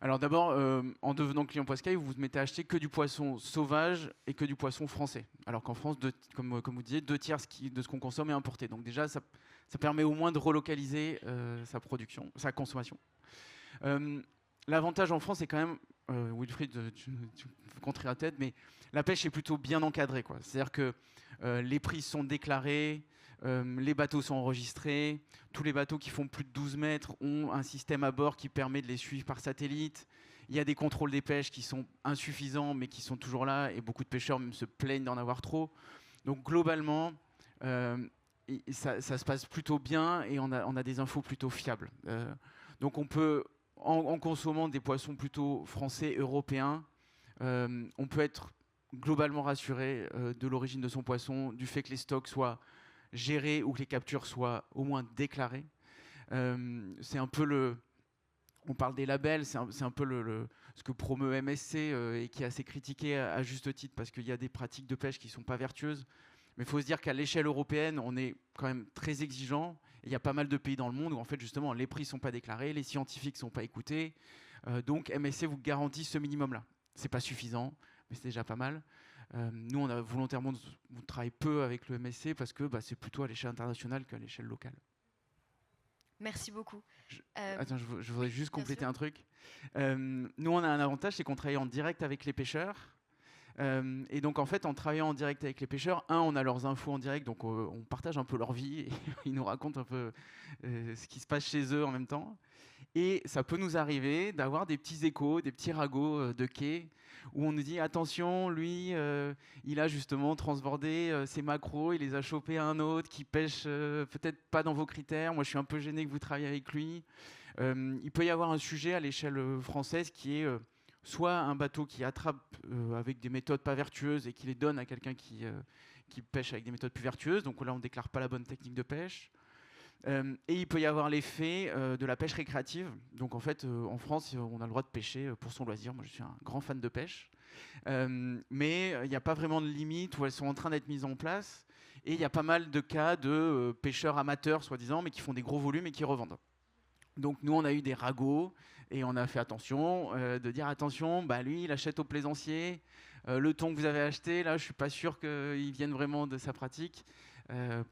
J: Alors d'abord, en devenant client Poiscaille, vous vous mettez à acheter que du poisson sauvage et que du poisson français. Alors qu'en France, comme vous disiez, 2 tiers de ce qu'on consomme est importé. Donc déjà, ça permet au moins de relocaliser sa production, sa consommation. L'avantage en France, c'est quand même, Wilfried, tu me contreras la tête, mais la pêche est plutôt bien encadrée, quoi. C'est-à-dire que les prix sont déclarés, les bateaux sont enregistrés, tous les bateaux qui font plus de 12 mètres ont un système à bord qui permet de les suivre par satellite. Il y a des contrôles des pêches qui sont insuffisants, mais qui sont toujours là, et beaucoup de pêcheurs même se plaignent d'en avoir trop. Donc globalement, ça se passe plutôt bien, et on a des infos plutôt fiables. Donc on peut, en consommant des poissons plutôt français, européens, on peut être globalement rassuré de l'origine de son poisson, du fait que les stocks soient gérés ou que les captures soient au moins déclarées. C'est un peu on parle des labels, c'est un peu ce que promeut MSC et qui est assez critiqué à juste titre, parce qu'il y a des pratiques de pêche qui ne sont pas vertueuses. Mais il faut se dire qu'à l'échelle européenne, on est quand même très exigeant. Il y a pas mal de pays dans le monde où en fait justement les prix ne sont pas déclarés, les scientifiques ne sont pas écoutés. Donc MSC vous garantit ce minimum-là. Ce n'est pas suffisant, mais c'est déjà pas mal. Nous, on a volontairement travaillé peu avec le MSC parce que c'est plutôt à l'échelle internationale qu'à l'échelle locale.
A: Merci beaucoup.
J: Attends, je voudrais juste compléter un truc. Nous, on a un avantage, c'est qu'on travaille en direct avec les pêcheurs. Et donc en fait, en travaillant en direct avec les pêcheurs, on a leurs infos en direct, donc on partage un peu leur vie, et ils nous racontent un peu ce qui se passe chez eux en même temps. Et ça peut nous arriver d'avoir des petits échos, des petits ragots de quai, où on nous dit attention, lui, il a justement transbordé ses macros, il les a chopés à un autre qui pêche peut-être pas dans vos critères, moi je suis un peu gêné que vous travaillez avec lui. Il peut y avoir un sujet à l'échelle française qui est soit un bateau qui attrape avec des méthodes pas vertueuses et qui les donne à quelqu'un qui pêche avec des méthodes plus vertueuses, donc là on ne déclare pas la bonne technique de pêche. Et il peut y avoir l'effet de la pêche récréative. Donc en fait, en France, on a le droit de pêcher pour son loisir. Moi, je suis un grand fan de pêche. Mais il n'y a pas vraiment de limite où elles sont en train d'être mises en place. Et il y a pas mal de cas de pêcheurs amateurs, soi-disant, mais qui font des gros volumes et qui revendent. Donc nous, on a eu des ragots et on a fait attention, de dire attention, bah, lui, il achète au plaisancier. Le thon que vous avez acheté, là, je ne suis pas sûr qu'il vienne vraiment de sa pratique.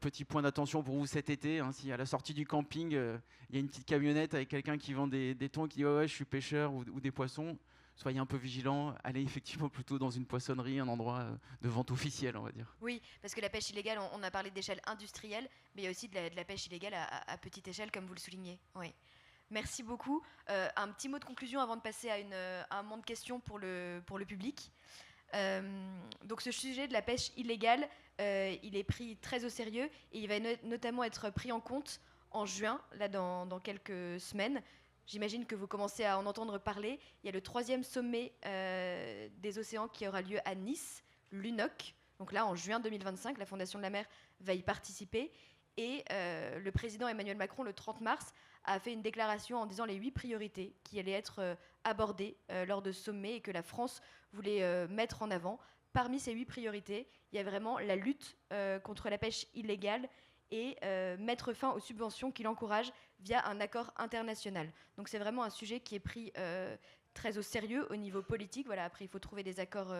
J: Petit point d'attention pour vous cet été, hein, si à la sortie du camping, il y a une petite camionnette avec quelqu'un qui vend des thons, qui dit ouais, je suis pêcheur ou des poissons, soyez un peu vigilants, allez effectivement plutôt dans une poissonnerie, un endroit de vente officiel, on va dire.
A: Oui, parce que la pêche illégale, on a parlé d'échelle industrielle, mais il y a aussi de la pêche illégale à petite échelle, comme vous le soulignez. Oui. Merci beaucoup. Un petit mot de conclusion avant de passer à un moment de questions pour le public. Donc ce sujet de la pêche illégale, il est pris très au sérieux et il va notamment être pris en compte en juin, là dans quelques semaines. J'imagine que vous commencez à en entendre parler. Il y a le 3e sommet des océans qui aura lieu à Nice, l'UNOC. Donc là, en juin 2025, la Fondation de la mer va y participer. Et le président Emmanuel Macron, le 30 mars, a fait une déclaration en disant les 8 priorités qui allaient être abordées lors de ce sommet et que la France voulait mettre en avant. Parmi ces 8 priorités, il y a vraiment la lutte contre la pêche illégale et mettre fin aux subventions qui l'encouragent via un accord international. Donc c'est vraiment un sujet qui est pris très au sérieux au niveau politique. Voilà, après, il faut trouver des accords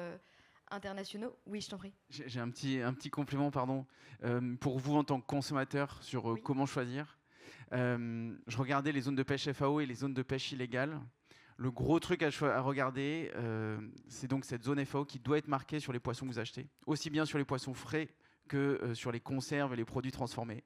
A: internationaux. Oui, je t'en prie.
J: J'ai un petit complément, pardon. Pour vous en tant que consommateur sur
A: Oui.
J: comment choisir. Je regardais les zones de pêche FAO et les zones de pêche illégale. Le gros truc à regarder, c'est donc cette zone FAO qui doit être marquée sur les poissons que vous achetez, aussi bien sur les poissons frais que sur les conserves et les produits transformés.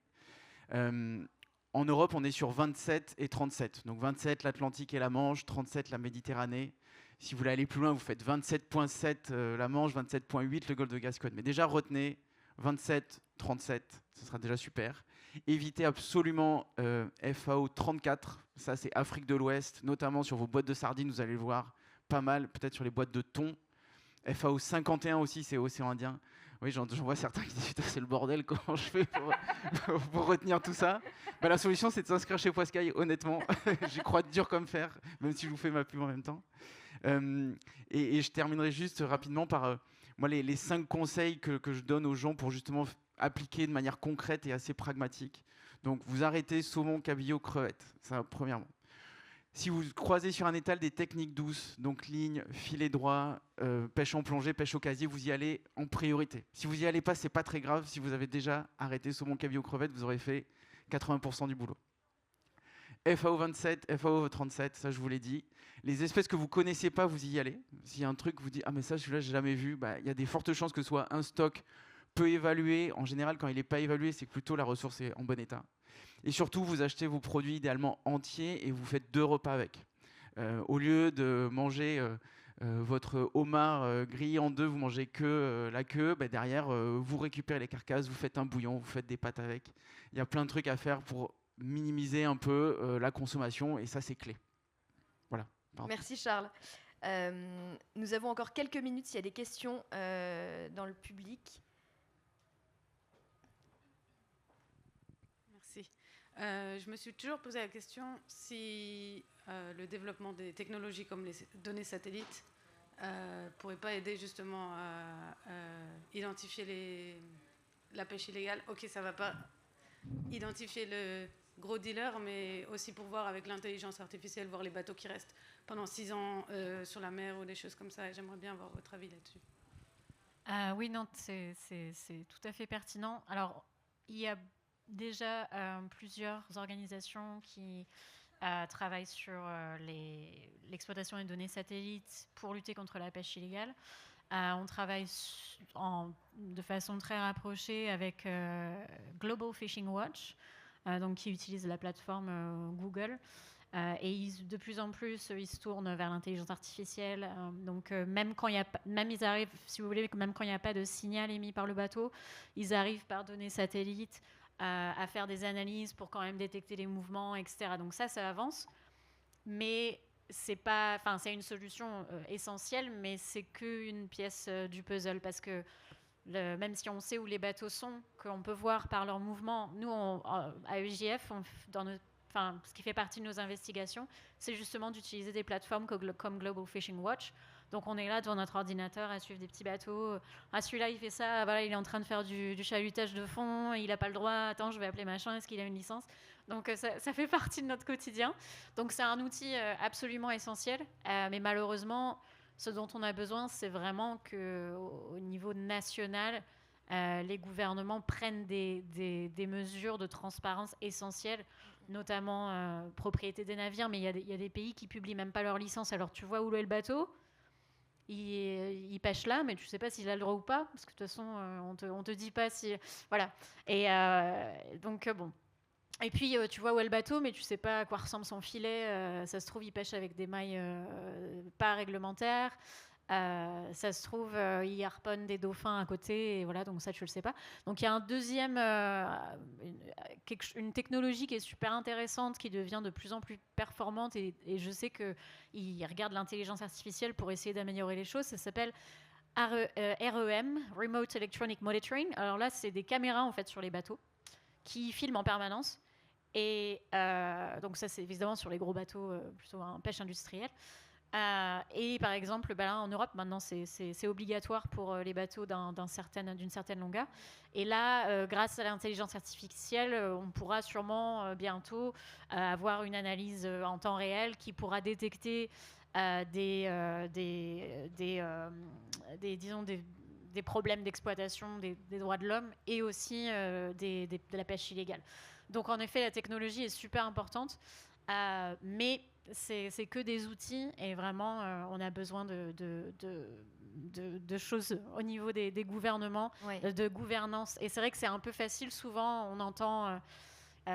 J: En Europe, on est sur 27 et 37. Donc 27 l'Atlantique et la Manche, 37 la Méditerranée. Si vous voulez aller plus loin, vous faites 27,7 la Manche, 27,8 le golfe de Gascogne. Mais déjà, retenez 27, 37, ce sera déjà super. Évitez absolument FAO 34, ça c'est Afrique de l'Ouest, notamment sur vos boîtes de sardines, vous allez le voir, pas mal, peut-être sur les boîtes de thon. FAO 51 aussi, c'est Océan Indien. Oui, j'en vois certains qui disent c'est le bordel, comment je fais pour retenir tout ça. Bah, la solution, c'est de s'inscrire chez Poiscaille, honnêtement. J'y crois dur comme fer, même si je vous fais ma pub en même temps. Et je terminerai juste rapidement par moi, les 5 conseils que je donne aux gens pour justement appliquer de manière concrète et assez pragmatique. Donc, vous arrêtez saumon, cabillaud, crevette. Ça, premièrement. Si vous croisez sur un étal des techniques douces, donc ligne, filet droit, pêche en plongée, pêche au casier, vous y allez en priorité. Si vous y allez pas, c'est pas très grave. Si vous avez déjà arrêté saumon, cabillaud, crevette, vous aurez fait 80% du boulot. FAO 27, FAO 37, ça je vous l'ai dit. Les espèces que vous connaissez pas, vous y allez. S'il y a un truc, vous dites ah mais ça celui-là j'ai jamais vu, bah, y a des fortes chances que ce soit un stock peu évalué. En général, quand il n'est pas évalué, c'est que plutôt la ressource est en bon état. Et surtout, vous achetez vos produits idéalement entiers et vous faites 2 repas avec. Au lieu de manger votre homard grillé en 2, vous mangez que la queue. Bah, derrière, vous récupérez les carcasses, vous faites un bouillon, vous faites des pâtes avec. Il y a plein de trucs à faire pour minimiser un peu la consommation et ça, c'est clé. Voilà. Pardon.
A: Merci Charles. Nous avons encore quelques minutes s'il y a des questions dans le public.
K: Merci. Je me suis toujours posé la question si le développement des technologies comme les données satellites pourrait pas aider justement à identifier la pêche illégale. Ok, ça va pas identifier le gros dealer, mais aussi pour voir avec l'intelligence artificielle, voir les bateaux qui restent pendant 6 ans sur la mer ou des choses comme ça. Et j'aimerais bien avoir votre avis là-dessus.
D: Oui, non, c'est tout à fait pertinent. Alors, il y a déjà plusieurs organisations qui travaillent sur l'exploitation des données satellites pour lutter contre la pêche illégale. On travaille de façon très rapprochée avec Global Fishing Watch, donc qui utilise la plateforme Google. Et de plus en plus, ils se tournent vers l'intelligence artificielle. Donc même quand ils arrivent, si vous voulez, même quand il n'y a pas de signal émis par le bateau, ils arrivent par données satellites à faire des analyses pour quand même détecter les mouvements, etc. Donc ça avance. Mais c'est une solution essentielle, mais c'est qu'une pièce du puzzle, parce que même si on sait où les bateaux sont, qu'on peut voir par leurs mouvements, nous, à EJF, ce qui fait partie de nos investigations, c'est justement d'utiliser des plateformes comme Global Fishing Watch. Donc on est là devant notre ordinateur à suivre des petits bateaux. Ah, celui-là, il fait ça, voilà, il est en train de faire du chalutage de fond, il n'a pas le droit, attends, je vais appeler machin, est-ce qu'il a une licence? Donc ça fait partie de notre quotidien. Donc c'est un outil absolument essentiel, mais malheureusement, ce dont on a besoin, c'est vraiment qu'au niveau national, les gouvernements prennent des mesures de transparence essentielles, notamment propriété des navires, mais il y a des pays qui publient même pas leur licence. Alors tu vois où est le bateau, il pêche là, mais tu sais pas s'il a le droit ou pas, parce que de toute façon, on te dit pas si... Voilà. Et donc, bon... Et puis, tu vois où est le bateau, mais tu sais pas à quoi ressemble son filet. Ça se trouve, il pêche avec des mailles pas réglementaires. Ça se trouve, il harponne des dauphins à côté. Et voilà, donc ça, tu le sais pas. Donc, il y a une technologie qui est super intéressante, qui devient de plus en plus performante. Et je sais qu'ils regardent l'intelligence artificielle pour essayer d'améliorer les choses. Ça s'appelle REM, Remote Electronic Monitoring. Alors là, c'est des caméras, en fait, sur les bateaux qui filment en permanence. Et donc ça, c'est évidemment sur les gros bateaux, plutôt en pêche industrielle. Et par exemple, là, en Europe, maintenant, c'est obligatoire pour les bateaux d'une certaine longueur. Et là, grâce à l'intelligence artificielle, on pourra sûrement bientôt avoir une analyse en temps réel qui pourra détecter des problèmes d'exploitation des droits de l'homme et aussi de la pêche illégale. Donc en effet, la technologie est super importante, mais c'est que des outils, et vraiment on a besoin de choses au niveau des gouvernements, de gouvernance. Et c'est vrai que c'est un peu facile, souvent on entend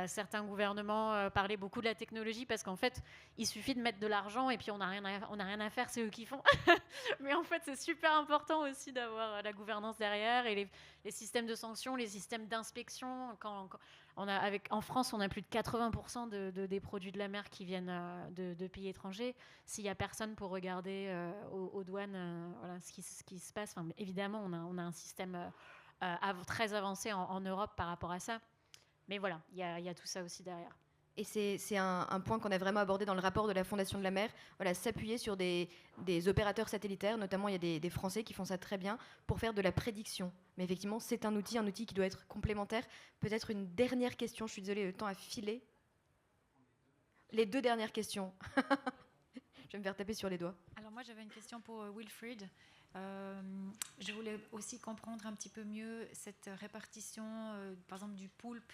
D: certains gouvernements parler beaucoup de la technologie, parce qu'en fait il suffit de mettre de l'argent et puis on n'a rien à faire, c'est eux qui font. Mais en fait c'est super important aussi d'avoir la gouvernance derrière, et les systèmes de sanctions, les systèmes d'inspection. En France, on a plus de 80% des produits de la mer qui viennent de pays étrangers. S'il n'y a personne pour regarder aux douanes voilà, ce qui se passe, évidemment on a un système très avancé en Europe par rapport à ça. Mais voilà, il y a tout ça aussi derrière.
A: Et c'est un point qu'on a vraiment abordé dans le rapport de la Fondation de la mer, voilà, s'appuyer sur des opérateurs satellitaires, notamment il y a des Français qui font ça très bien, pour faire de la prédiction. Mais effectivement, c'est un outil qui doit être complémentaire. Peut-être une dernière question, je suis désolée, le temps a filé. Les 2 dernières questions. Je vais me faire taper sur les doigts.
L: Alors moi, j'avais une question pour Wilfried. Je voulais aussi comprendre un petit peu mieux cette répartition, par exemple, du poulpe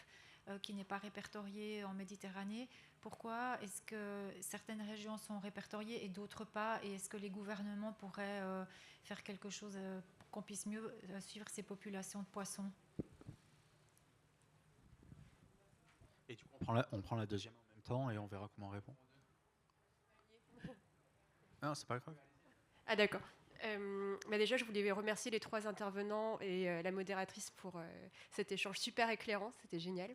L: qui n'est pas répertorié en Méditerranée. Pourquoi est-ce que certaines régions sont répertoriées et d'autres pas? Et est-ce que les gouvernements pourraient faire quelque chose pour qu'on puisse mieux suivre ces populations de poissons?
C: Et du coup, on prend la deuxième en même temps et on verra comment on répond. Non, c'est pas grave.
M: Ah d'accord. Déjà, je voulais remercier les 3 intervenants et la modératrice pour cet échange super éclairant, c'était génial.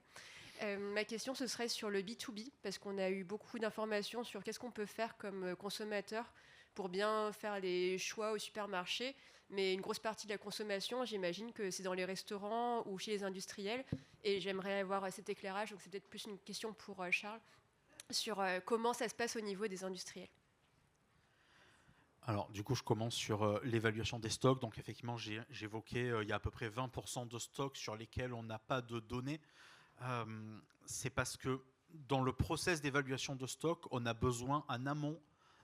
M: Ma question, ce serait sur le B2B, parce qu'on a eu beaucoup d'informations sur qu'est-ce qu'on peut faire comme consommateur pour bien faire les choix au supermarché. Mais une grosse partie de la consommation, j'imagine que c'est dans les restaurants ou chez les industriels. Et j'aimerais avoir cet éclairage, donc c'est peut-être plus une question pour Charles, sur comment ça se passe au niveau des industriels.
C: Alors, du coup, je commence sur l'évaluation des stocks. Donc, effectivement, j'évoquais, il y a à peu près 20% de stocks sur lesquels on n'a pas de données. C'est parce que dans le process d'évaluation de stock, on a besoin, en amont,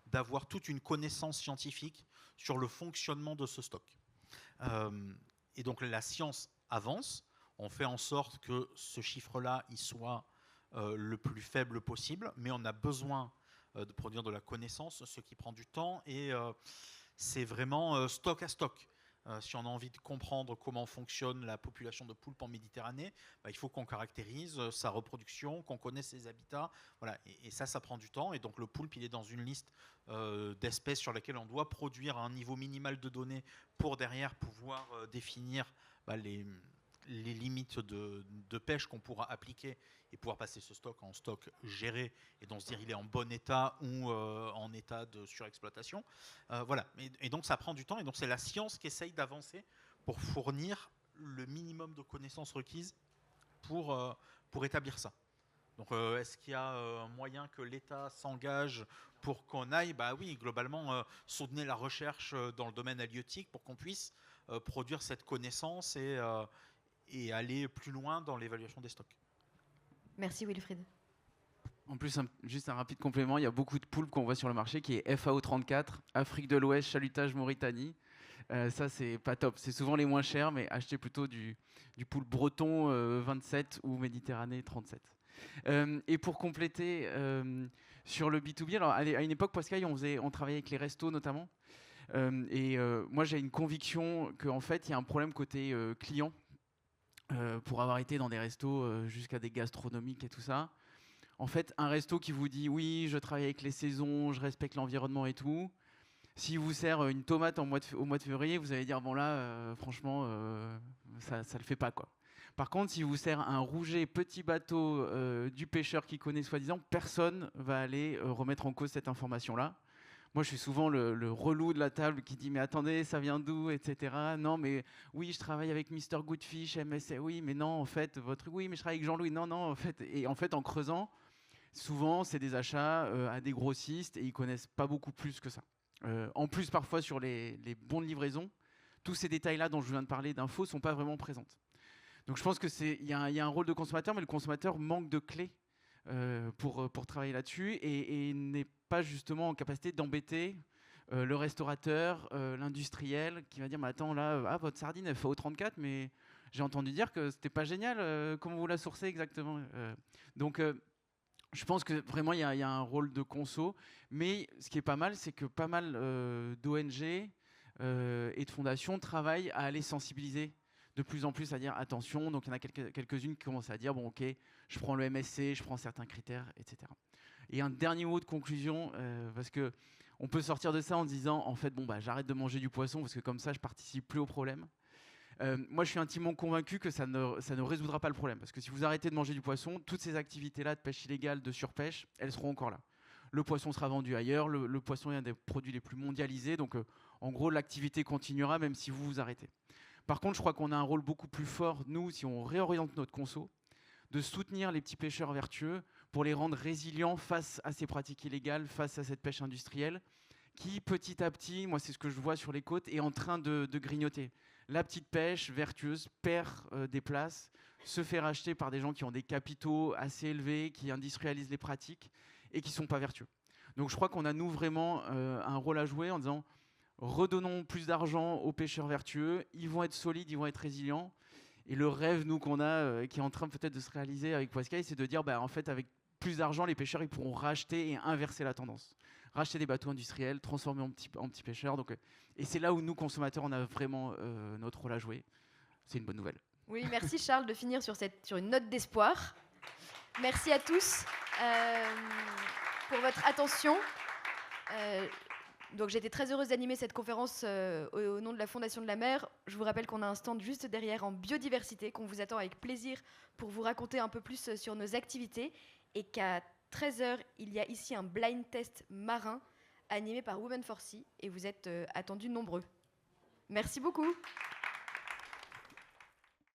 C: d'avoir toute une connaissance scientifique sur le fonctionnement de ce stock. Et donc, la science avance. On fait en sorte que ce chiffre-là, il soit le plus faible possible, mais on a besoin de produire de la connaissance, ce qui prend du temps, et c'est vraiment stock à stock. si on a envie de comprendre comment fonctionne la population de poulpes en Méditerranée, il faut qu'on caractérise sa reproduction, qu'on connaisse ses habitats. Voilà. Et ça prend du temps. Et donc le poulpe, il est dans une liste d'espèces sur laquelle on doit produire un niveau minimal de données pour derrière pouvoir définir les limites de pêche qu'on pourra appliquer et pouvoir passer ce stock en stock géré et donc se dire il est en bon état ou en état de surexploitation. Voilà. Et donc ça prend du temps et donc c'est la science qui essaye d'avancer pour fournir le minimum de connaissances requises pour établir ça. Donc est-ce qu'il y a un moyen que l'État s'engage pour qu'on aille oui, globalement, soutenir la recherche dans le domaine halieutique pour qu'on puisse produire cette connaissance et aller plus loin dans l'évaluation des stocks.
A: Merci Wilfried.
J: En plus, juste un rapide complément, il y a beaucoup de poulpes qu'on voit sur le marché qui est FAO 34, Afrique de l'Ouest, chalutage Mauritanie. Ça, c'est pas top. C'est souvent les moins chers, mais achetez plutôt du poulpe breton 27 ou Méditerranée 37. Et pour compléter sur le B2B, alors à une époque, Poiscaille, on travaillait avec les restos notamment. Moi, j'ai une conviction qu'en fait, il y a un problème côté client. Pour avoir été dans des restos jusqu'à des gastronomiques et tout ça. En fait, un resto qui vous dit « oui, je travaille avec les saisons, je respecte l'environnement et tout », s'il vous sert une tomate au mois de février, vous allez dire « bon là, franchement, ça le fait pas quoi ». Par contre, si vous sert un rouget petit bateau du pêcheur qui connaît soi-disant, personne va aller remettre en cause cette information-là. Moi, je suis souvent le relou de la table qui dit « mais attendez, ça vient d'où ?» etc. « Non, mais oui, je travaille avec Mr. Goodfish, MSC. Oui, mais non, en fait, votre... Oui, mais je travaille avec Jean-Louis. Non, non, en fait... » Et en fait, en creusant, souvent, c'est des achats à des grossistes et ils connaissent pas beaucoup plus que ça. En plus, parfois, sur les bons de livraison, tous ces détails-là dont je viens de parler d'infos sont pas vraiment présentes. Donc, je pense qu'il y a un rôle de consommateur, mais le consommateur manque de clés pour travailler là-dessus et n'est pas justement en capacité d'embêter le restaurateur, l'industriel qui va dire mais attends là, votre sardine elle fait au 34 mais j'ai entendu dire que c'était pas génial, comment vous la sourcez exactement donc je pense que vraiment il y a un rôle de conso, mais ce qui est pas mal c'est que pas mal d'ONG et de fondations travaillent à aller sensibiliser de plus en plus à dire attention, donc il y en a quelques-unes qui commencent à dire bon ok, je prends le MSC, je prends certains critères, etc. Et un dernier mot de conclusion, parce que on peut sortir de ça en disant en fait bon j'arrête de manger du poisson parce que comme ça je participe plus au problème. Moi je suis intimement convaincu que ça ne résoudra pas le problème, parce que si vous arrêtez de manger du poisson, toutes ces activités-là de pêche illégale, de surpêche, elles seront encore là. Le poisson sera vendu ailleurs, le poisson est un des produits les plus mondialisés, donc en gros l'activité continuera même si vous vous arrêtez. Par contre, je crois qu'on a un rôle beaucoup plus fort, nous, si on réoriente notre conso, de soutenir les petits pêcheurs vertueux pour les rendre résilients face à ces pratiques illégales, face à cette pêche industrielle, qui petit à petit, moi c'est ce que je vois sur les côtes, est en train de grignoter. La petite pêche vertueuse perd des places, se fait racheter par des gens qui ont des capitaux assez élevés, qui industrialisent les pratiques et qui ne sont pas vertueux. Donc je crois qu'on a, nous, vraiment un rôle à jouer en disant redonnons plus d'argent aux pêcheurs vertueux, ils vont être solides, ils vont être résilients. Et le rêve, nous, qu'on a, qui est en train peut-être de se réaliser avec Poiscaille, c'est de dire, en fait, avec plus d'argent, les pêcheurs ils pourront racheter et inverser la tendance. Racheter des bateaux industriels, transformer en petits pêcheurs. Donc, et c'est là où nous, consommateurs, on a vraiment notre rôle à jouer. C'est une bonne nouvelle.
A: Oui, merci Charles de finir sur une note d'espoir. Merci à tous pour votre attention. Donc j'étais très heureuse d'animer cette conférence au nom de la Fondation de la Mer. Je vous rappelle qu'on a un stand juste derrière en biodiversité, qu'on vous attend avec plaisir pour vous raconter un peu plus sur nos activités, et qu'à 13h, il y a ici un blind test marin animé par Women for Sea, et vous êtes attendus nombreux. Merci beaucoup.